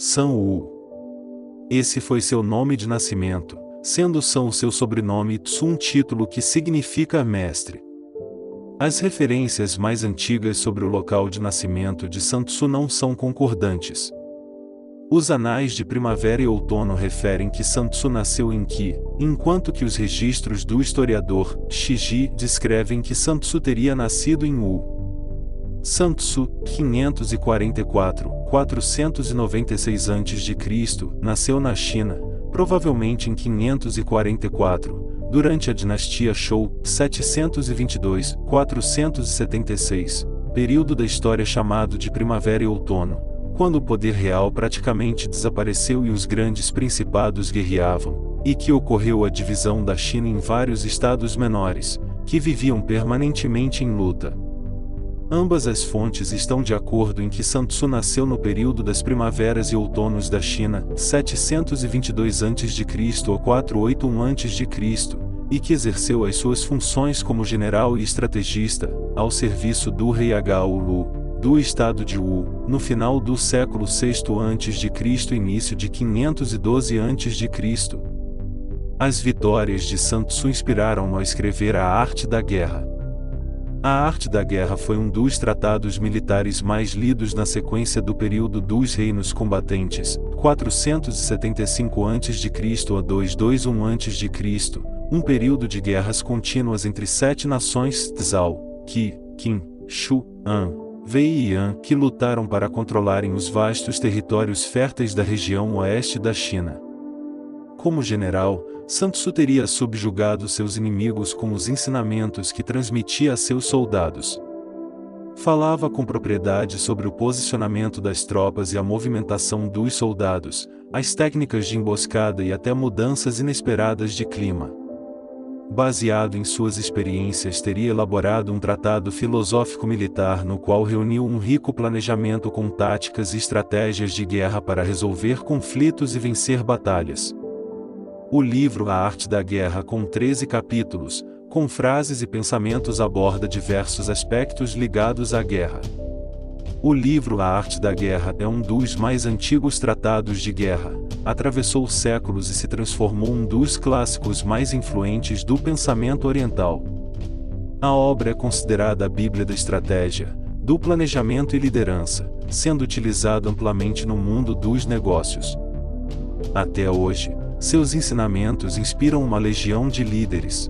San-Wu. Esse foi seu nome de nascimento, sendo San o seu sobrenome e Tsu um título que significa mestre. As referências mais antigas sobre o local de nascimento de Sun Tzu não são concordantes. Os anais de primavera e outono referem que Sun Tzu nasceu em Qi, enquanto que os registros do historiador Shiji descrevem que Sun Tzu teria nascido em Wu. Sun Tzu, 544-496 a.C., nasceu na China, provavelmente em 544, durante a dinastia Zhou, 722-476, período da história chamado de Primavera e Outono, quando o poder real praticamente desapareceu e os grandes principados guerreavam, e que ocorreu a divisão da China em vários estados menores, que viviam permanentemente em luta. Ambas as fontes estão de acordo em que Sun Tzu nasceu no período das primaveras e outonos da China, 722 a.C. ou 481 a.C., e que exerceu as suas funções como general e estrategista, ao serviço do rei Hou, do estado de Wu, no final do século VI a.C. e início de 512 a.C. As vitórias de Sun Tzu inspiraram-no a escrever A Arte da Guerra. A Arte da Guerra foi um dos tratados militares mais lidos na sequência do período dos reinos combatentes, 475 a.C. a 221 a.C., um período de guerras contínuas entre 7 nações Zhao, Qi, Qin, Shu, Han, Wei e Yan que lutaram para controlarem os vastos territórios férteis da região oeste da China. Como general, Sun Tzu teria subjugado seus inimigos com os ensinamentos que transmitia a seus soldados. Falava com propriedade sobre o posicionamento das tropas e a movimentação dos soldados, as técnicas de emboscada e até mudanças inesperadas de clima. Baseado em suas experiências, teria elaborado um tratado filosófico-militar no qual reuniu um rico planejamento com táticas e estratégias de guerra para resolver conflitos e vencer batalhas. O livro A Arte da Guerra, com 13 capítulos, com frases e pensamentos, aborda diversos aspectos ligados à guerra. O livro A Arte da Guerra é um dos mais antigos tratados de guerra, atravessou séculos e se transformou em um dos clássicos mais influentes do pensamento oriental. A obra é considerada a Bíblia da estratégia, do planejamento e liderança, sendo utilizada amplamente no mundo dos negócios. Até hoje, seus ensinamentos inspiram uma legião de líderes.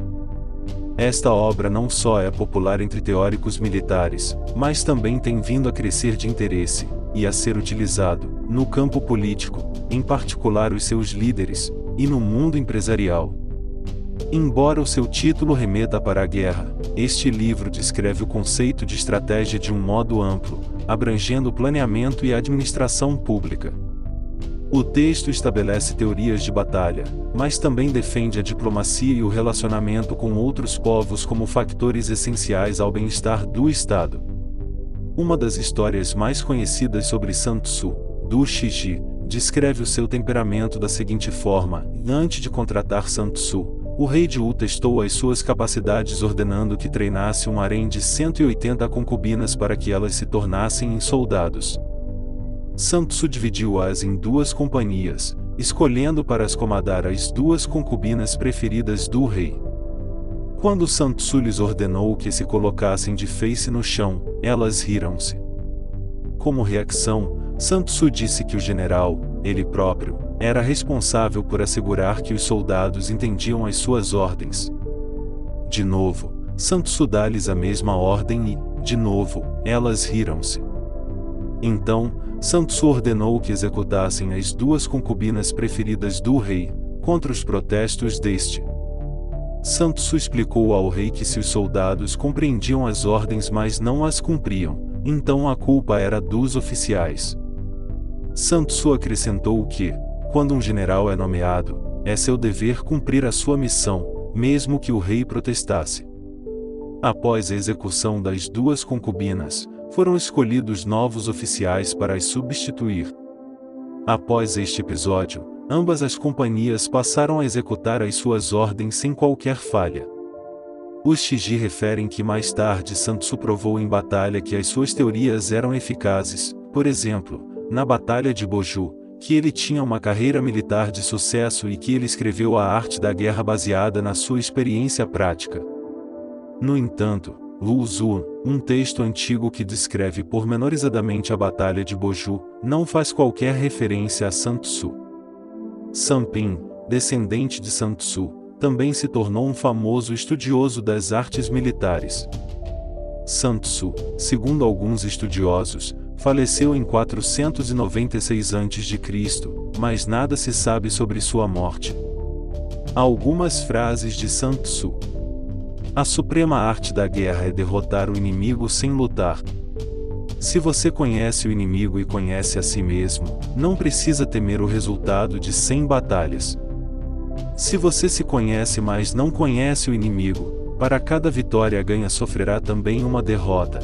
Esta obra não só é popular entre teóricos militares, mas também tem vindo a crescer de interesse, e a ser utilizado, no campo político, em particular os seus líderes, e no mundo empresarial. Embora o seu título remeta para a guerra, este livro descreve o conceito de estratégia de um modo amplo, abrangendo o planeamento e a administração pública. O texto estabelece teorias de batalha, mas também defende a diplomacia e o relacionamento com outros povos como fatores essenciais ao bem-estar do Estado. Uma das histórias mais conhecidas sobre Sun Tzu, do Shiji, descreve o seu temperamento da seguinte forma: antes de contratar Sun Tzu, o rei de Wu testou as suas capacidades ordenando que treinasse um harém de 180 concubinas para que elas se tornassem em soldados. Sun Tzu dividiu-as em 2 companhias, escolhendo para as comandar as 2 concubinas preferidas do rei. Quando Sun Tzu lhes ordenou que se colocassem de face no chão, elas riram-se. Como reação, Sun Tzu disse que o general, ele próprio, era responsável por assegurar que os soldados entendiam as suas ordens. De novo, Sun Tzu dá-lhes a mesma ordem e, de novo, elas riram-se. Então, Sun Tzu ordenou que executassem as 2 concubinas preferidas do rei, contra os protestos deste. Sun Tzu explicou ao rei que se os soldados compreendiam as ordens mas não as cumpriam, então a culpa era dos oficiais. Sun Tzu acrescentou que, quando um general é nomeado, é seu dever cumprir a sua missão, mesmo que o rei protestasse. Após a execução das 2 concubinas, foram escolhidos novos oficiais para as substituir. Após este episódio, ambas as companhias passaram a executar as suas ordens sem qualquer falha. Os Shiji referem que mais tarde Sun Tzu provou em batalha que as suas teorias eram eficazes, por exemplo, na Batalha de Boju, que ele tinha uma carreira militar de sucesso e que ele escreveu a arte da guerra baseada na sua experiência prática. No entanto, Lu Xun, um texto antigo que descreve pormenorizadamente a Batalha de Boju, não faz qualquer referência a Sun Tzu. Sun Pin, descendente de Sun Tzu, também se tornou um famoso estudioso das artes militares. Sun Tzu, segundo alguns estudiosos, faleceu em 496 a.C., mas nada se sabe sobre sua morte. Algumas frases de Sun Tzu. A suprema arte da guerra é derrotar o inimigo sem lutar. Se você conhece o inimigo e conhece a si mesmo, não precisa temer o resultado de 100 batalhas. Se você se conhece mas não conhece o inimigo, para cada vitória ganha sofrerá também uma derrota.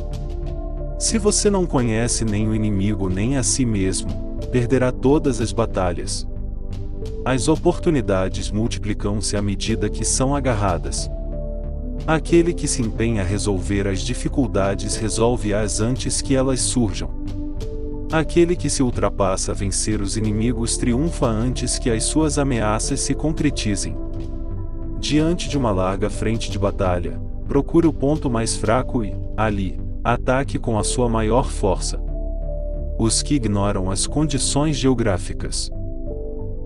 Se você não conhece nem o inimigo nem a si mesmo, perderá todas as batalhas. As oportunidades multiplicam-se à medida que são agarradas. Aquele que se empenha a resolver as dificuldades resolve-as antes que elas surjam. Aquele que se ultrapassa a vencer os inimigos triunfa antes que as suas ameaças se concretizem. Diante de uma larga frente de batalha, procure o ponto mais fraco e, ali, ataque com a sua maior força. Os que ignoram as condições geográficas.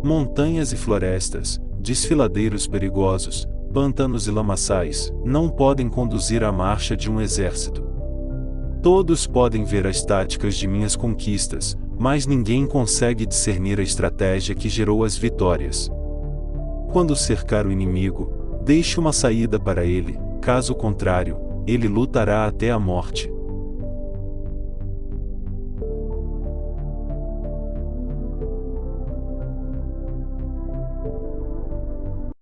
Montanhas e florestas, desfiladeiros perigosos, pântanos e lamaçais, não podem conduzir a marcha de um exército. Todos podem ver as táticas de minhas conquistas, mas ninguém consegue discernir a estratégia que gerou as vitórias. Quando cercar o inimigo, deixe uma saída para ele, caso contrário, ele lutará até a morte.